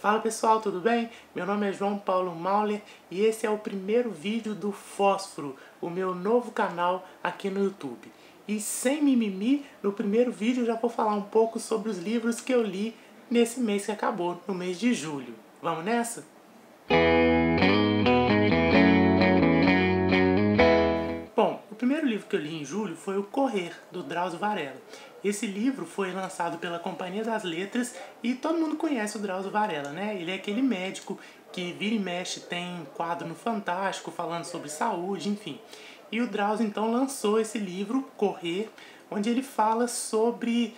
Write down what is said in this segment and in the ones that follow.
Fala pessoal, tudo bem? Meu nome é João Paulo Mauler e esse é o primeiro vídeo do Fósforo, o meu novo canal aqui no YouTube. E sem mimimi, no primeiro vídeo eu já vou falar um pouco sobre os livros que eu li nesse mês que acabou, no mês de julho. Vamos nessa? Bom, o primeiro livro que eu li em julho foi O Correr, do Drauzio Varela. Esse livro foi lançado pela Companhia das Letras e todo mundo conhece o Drauzio Varela, né? Ele é aquele médico que vira e mexe, tem quadro no Fantástico falando sobre saúde, enfim. E o Drauzio então lançou esse livro, Correr, onde ele fala sobre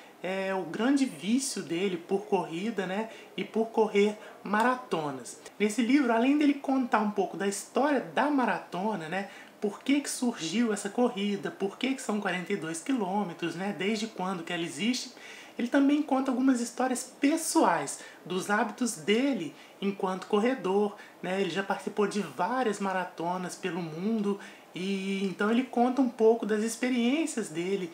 o grande vício dele por corrida, né? E por correr maratonas. Nesse livro, além dele contar um pouco da história da maratona, né? Por que surgiu essa corrida, por que são 42 quilômetros, né? Desde quando que ela existe. Ele também conta algumas histórias pessoais dos hábitos dele enquanto corredor, né? Ele já participou de várias maratonas pelo mundo e então ele conta um pouco das experiências dele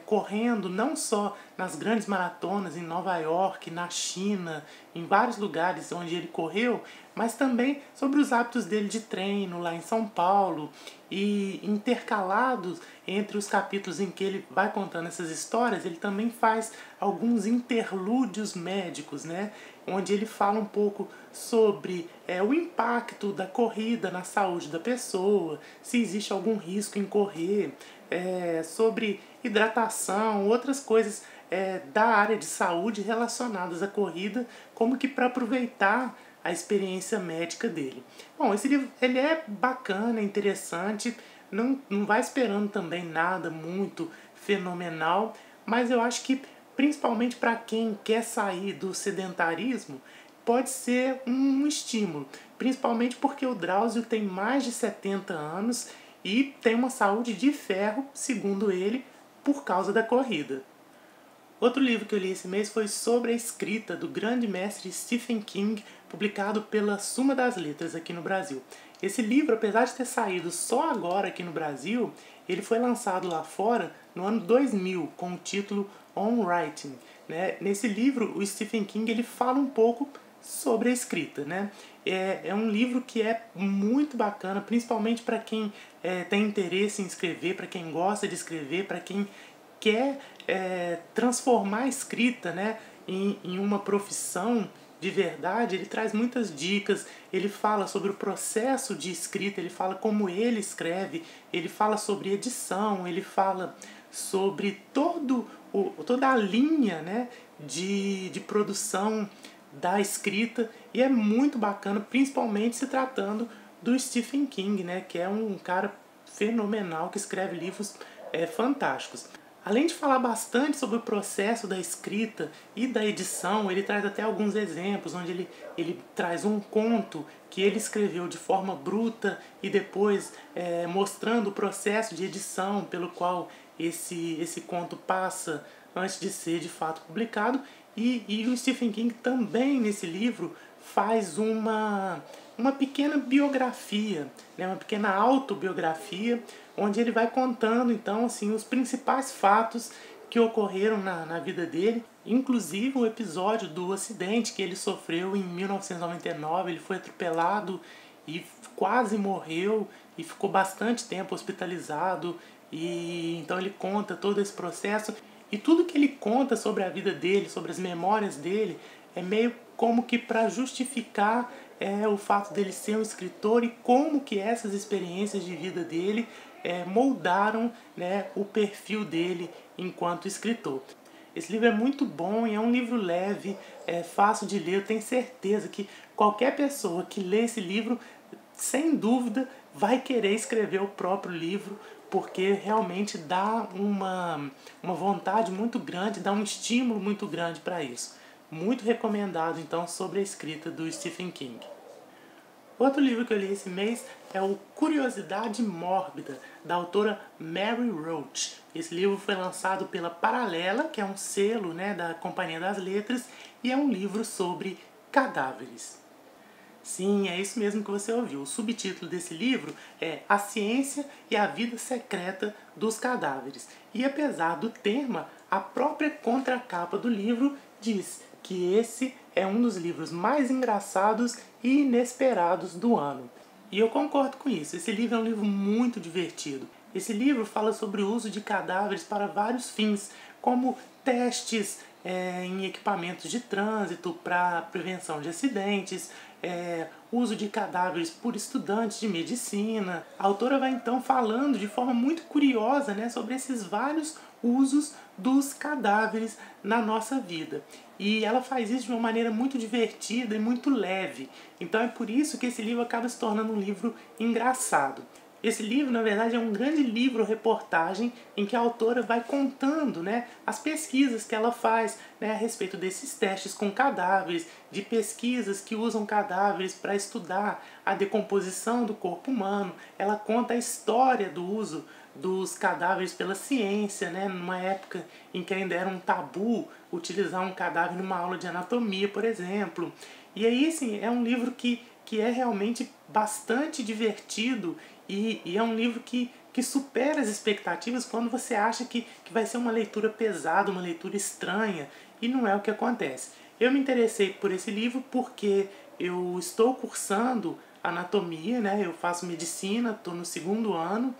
correndo não só nas grandes maratonas em Nova York, na China, em vários lugares onde ele correu, mas também sobre os hábitos dele de treino lá em São Paulo e intercalados entre os capítulos em que ele vai contando essas histórias, ele também faz alguns interlúdios médicos, né? Onde ele fala um pouco sobre o impacto da corrida na saúde da pessoa, se existe algum risco em correr, sobre hidratação, outras coisas da área de saúde relacionadas à corrida, como que para aproveitar a experiência médica dele. Bom, esse livro ele é bacana, interessante, não vai esperando também nada muito fenomenal, mas eu acho que principalmente para quem quer sair do sedentarismo, pode ser um estímulo, principalmente porque o Drauzio tem mais de 70 anos e tem uma saúde de ferro, segundo ele, por causa da corrida. Outro livro que eu li esse mês foi Sobre a Escrita, do grande mestre Stephen King, publicado pela Suma das Letras aqui no Brasil. Esse livro, apesar de ter saído só agora aqui no Brasil, ele foi lançado lá fora no ano 2000, com o título On Writing, né? Nesse livro, o Stephen King ele fala um pouco sobre a escrita, né? É um livro que é muito bacana, principalmente para quem tem interesse em escrever, para quem gosta de escrever, para quem quer transformar a escrita, né, em uma profissão de verdade. Ele traz muitas dicas, ele fala sobre o processo de escrita, ele fala como ele escreve, ele fala sobre edição, ele fala sobre toda a linha, né, de produção da escrita, e é muito bacana, principalmente se tratando do Stephen King, né, que é um cara fenomenal que escreve livros fantásticos. Além de falar bastante sobre o processo da escrita e da edição, ele traz até alguns exemplos, onde ele traz um conto que ele escreveu de forma bruta e depois mostrando o processo de edição pelo qual esse conto passa antes de ser de fato publicado. E o Stephen King também nesse livro faz uma pequena biografia, né, uma pequena autobiografia, onde ele vai contando então assim os principais fatos que ocorreram na vida dele, inclusive o episódio do acidente que ele sofreu em 1999, ele foi atropelado e quase morreu e ficou bastante tempo hospitalizado, e então ele conta todo esse processo. E tudo que ele conta sobre a vida dele, sobre as memórias dele, é meio como que para justificar o fato dele ser um escritor e como que essas experiências de vida dele moldaram, né, o perfil dele enquanto escritor. Esse livro é muito bom e é um livro leve, fácil de ler. Eu tenho certeza que qualquer pessoa que lê esse livro, sem dúvida, vai querer escrever o próprio livro, porque realmente dá uma vontade muito grande, dá um estímulo muito grande para isso. Muito recomendado, então, Sobre a Escrita, do Stephen King. Outro livro que eu li esse mês é o Curiosidade Mórbida, da autora Mary Roach. Esse livro foi lançado pela Paralela, que é um selo, né, da Companhia das Letras, e é um livro sobre cadáveres. Sim, é isso mesmo que você ouviu. O subtítulo desse livro é A Ciência e a Vida Secreta dos Cadáveres. E apesar do tema, a própria contracapa do livro diz que esse é um dos livros mais engraçados e inesperados do ano. E eu concordo com isso, esse livro é um livro muito divertido. Esse livro fala sobre o uso de cadáveres para vários fins, como testes em equipamentos de trânsito para prevenção de acidentes, uso de cadáveres por estudantes de medicina. A autora vai então falando de forma muito curiosa, né, sobre esses vários usos dos cadáveres na nossa vida. E ela faz isso de uma maneira muito divertida e muito leve. Então é por isso que esse livro acaba se tornando um livro engraçado. Esse livro, na verdade, é um grande livro-reportagem em que a autora vai contando, né, as pesquisas que ela faz, né, a respeito desses testes com cadáveres, de pesquisas que usam cadáveres para estudar a decomposição do corpo humano. Ela conta a história do uso dos cadáveres pela ciência, né, numa época em que ainda era um tabu utilizar um cadáver numa aula de anatomia, por exemplo. E aí, assim, é um livro que é realmente bastante divertido e é um livro que supera as expectativas quando você acha que vai ser uma leitura pesada, uma leitura estranha, e não é o que acontece. Eu me interessei por esse livro porque eu estou cursando anatomia, né? Eu faço medicina, estou no 2º ano,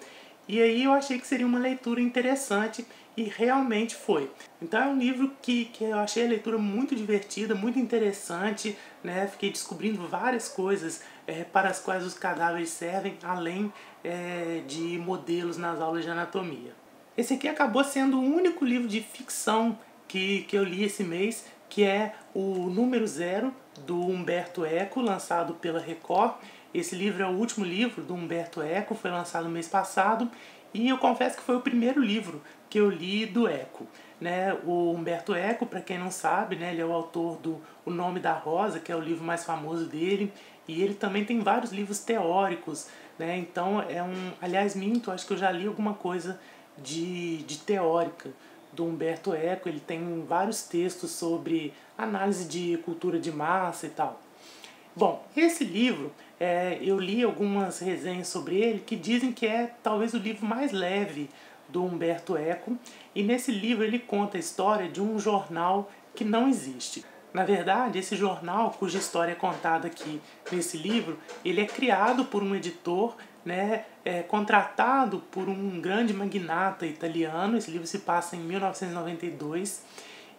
e aí eu achei que seria uma leitura interessante e realmente foi. Então é um livro que eu achei a leitura muito divertida, muito interessante, né? Fiquei descobrindo várias coisas para as quais os cadáveres servem, além de modelos nas aulas de anatomia. Esse aqui acabou sendo o único livro de ficção que eu li esse mês, que é o Número Zero, do Umberto Eco, lançado pela Record. Esse livro é o último livro do Umberto Eco, foi lançado no mês passado, e eu confesso que foi o primeiro livro que eu li do Eco. Né? O Umberto Eco, para quem não sabe, né, ele é o autor do O Nome da Rosa, que é o livro mais famoso dele, e ele também tem vários livros teóricos, né? Então aliás, minto, acho que eu já li alguma coisa de teórica do Umberto Eco. Ele tem vários textos sobre análise de cultura de massa e tal. Bom, esse livro, eu li algumas resenhas sobre ele que dizem que é talvez o livro mais leve do Umberto Eco, e nesse livro ele conta a história de um jornal que não existe. Na verdade, esse jornal, cuja história é contada aqui nesse livro, ele é criado por um editor, né, contratado por um grande magnata italiano. Esse livro se passa em 1992.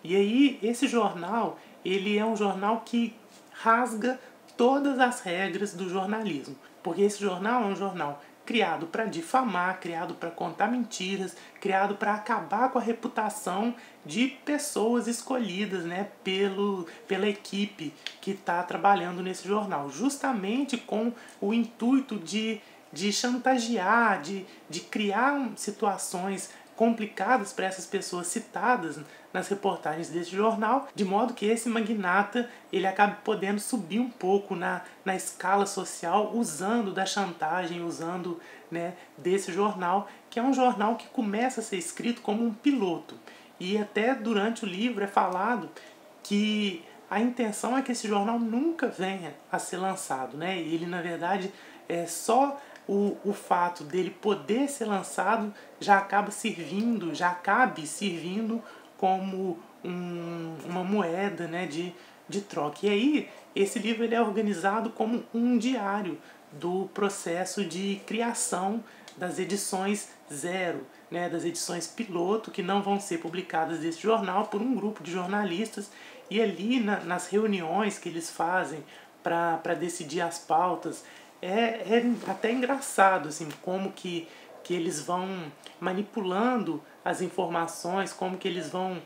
E aí, esse jornal, ele é um jornal que rasga todas as regras do jornalismo. Porque esse jornal é um jornal criado para difamar, criado para contar mentiras, criado para acabar com a reputação de pessoas escolhidas, né, pela equipe que está trabalhando nesse jornal, justamente com o intuito de chantagear, de criar situações complicadas para essas pessoas citadas nas reportagens desse jornal, de modo que esse magnata ele acabe podendo subir um pouco na escala social, usando da chantagem, usando, né, desse jornal, que é um jornal que começa a ser escrito como um piloto. E até durante o livro é falado que a intenção é que esse jornal nunca venha a ser lançado, né? E ele, na verdade, é só o fato dele poder ser lançado já cabe servindo como uma moeda, né, de troca. E aí, esse livro ele é organizado como um diário do processo de criação das edições zero, né, das edições piloto, que não vão ser publicadas desse jornal por um grupo de jornalistas. E ali nas reuniões que eles fazem para decidir as pautas, é até engraçado assim, como que eles vão manipulando as informações, como que eles vão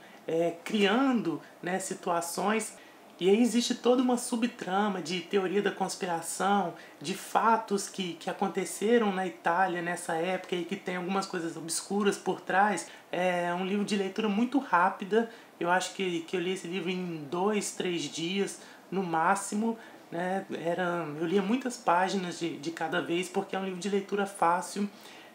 criando, né, situações. E aí existe toda uma subtrama de teoria da conspiração, de fatos que aconteceram na Itália nessa época e que tem algumas coisas obscuras por trás. É um livro de leitura muito rápida. Eu acho que eu li esse livro em 2, 3 dias no máximo. Né? Eu lia muitas páginas de cada vez, porque é um livro de leitura fácil.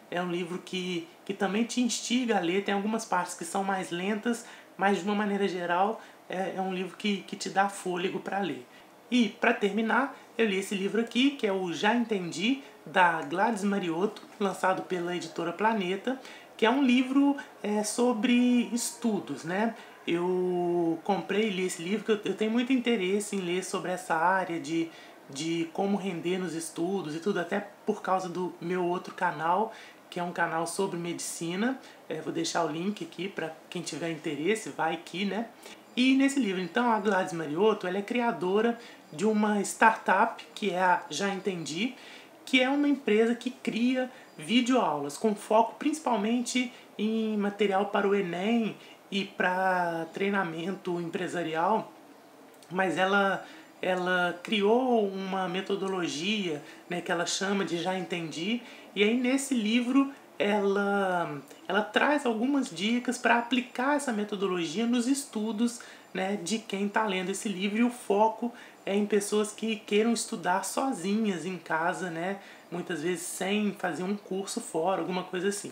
É um livro que também te instiga a ler. Tem algumas partes que são mais lentas, mas de uma maneira geral é um livro que te dá fôlego para ler. E, para terminar, eu li esse livro aqui, que é o Já Entendi, da Gladys Mariotto, lançado pela editora Planeta, que é um livro sobre estudos, né? eu comprei e li esse livro, porque eu tenho muito interesse em ler sobre essa área de como render nos estudos e tudo, até por causa do meu outro canal, que é um canal sobre medicina. Vou deixar o link aqui para quem tiver interesse, vai aqui, né? E nesse livro, então, a Gladys Mariotto, ela é criadora de uma startup, que é a Já Entendi, que é uma empresa que cria videoaulas, com foco principalmente em material para o Enem e para treinamento empresarial, mas ela criou uma metodologia, né, que ela chama de Já Entendi, e aí nesse livro ela traz algumas dicas para aplicar essa metodologia nos estudos, né, de quem está lendo esse livro, e o foco é em pessoas que queiram estudar sozinhas em casa, né, muitas vezes sem fazer um curso fora, alguma coisa assim.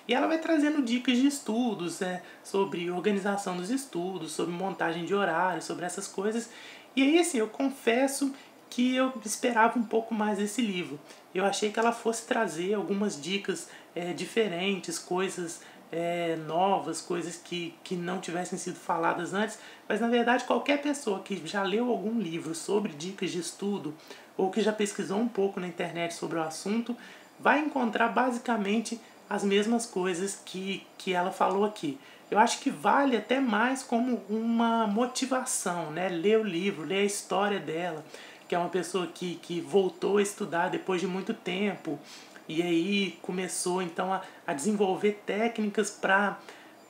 E ela vai trazendo dicas de estudos, né, sobre organização dos estudos, sobre montagem de horários, sobre essas coisas. E aí, assim, eu confesso que eu esperava um pouco mais desse livro. Eu achei que ela fosse trazer algumas dicas diferentes, coisas novas, coisas que não tivessem sido faladas antes, mas na verdade qualquer pessoa que já leu algum livro sobre dicas de estudo ou que já pesquisou um pouco na internet sobre o assunto vai encontrar basicamente as mesmas coisas que ela falou aqui. Eu acho que vale até mais como uma motivação, né? Ler o livro, ler a história dela, que é uma pessoa que voltou a estudar depois de muito tempo, e aí começou então a desenvolver técnicas para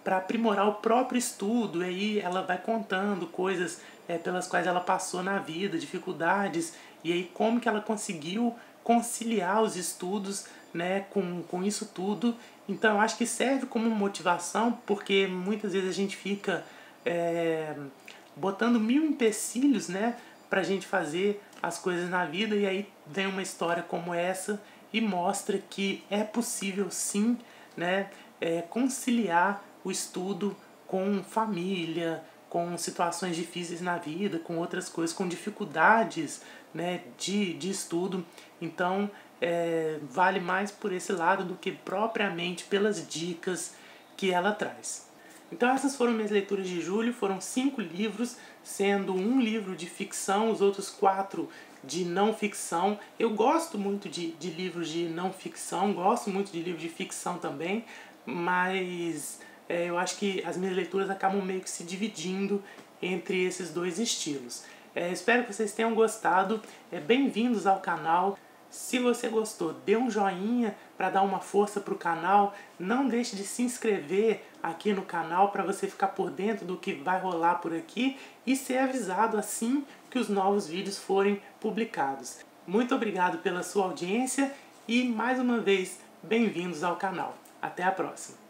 aprimorar o próprio estudo. E aí ela vai contando coisas pelas quais ela passou na vida, dificuldades, e aí como que ela conseguiu conciliar os estudos, né, com isso tudo. Então eu acho que serve como motivação, porque muitas vezes a gente fica botando mil empecilhos, né, pra gente fazer as coisas na vida, e aí vem uma história como essa e mostra que é possível sim, né, conciliar o estudo com família, com situações difíceis na vida, com outras coisas, com dificuldades, né, de estudo. Então vale mais por esse lado do que propriamente pelas dicas que ela traz. Então essas foram minhas leituras de julho, foram 5 livros, sendo um livro de ficção, os outros 4 de não ficção. Eu gosto muito de livros de não ficção, gosto muito de livros de ficção também, mas eu acho que as minhas leituras acabam meio que se dividindo entre esses dois estilos. Espero que vocês tenham gostado, bem-vindos ao canal. Se você gostou, dê um joinha para dar uma força para o canal. Não deixe de se inscrever aqui no canal para você ficar por dentro do que vai rolar por aqui e ser avisado assim que os novos vídeos forem publicados. Muito obrigado pela sua audiência e, mais uma vez, bem-vindos ao canal. Até a próxima!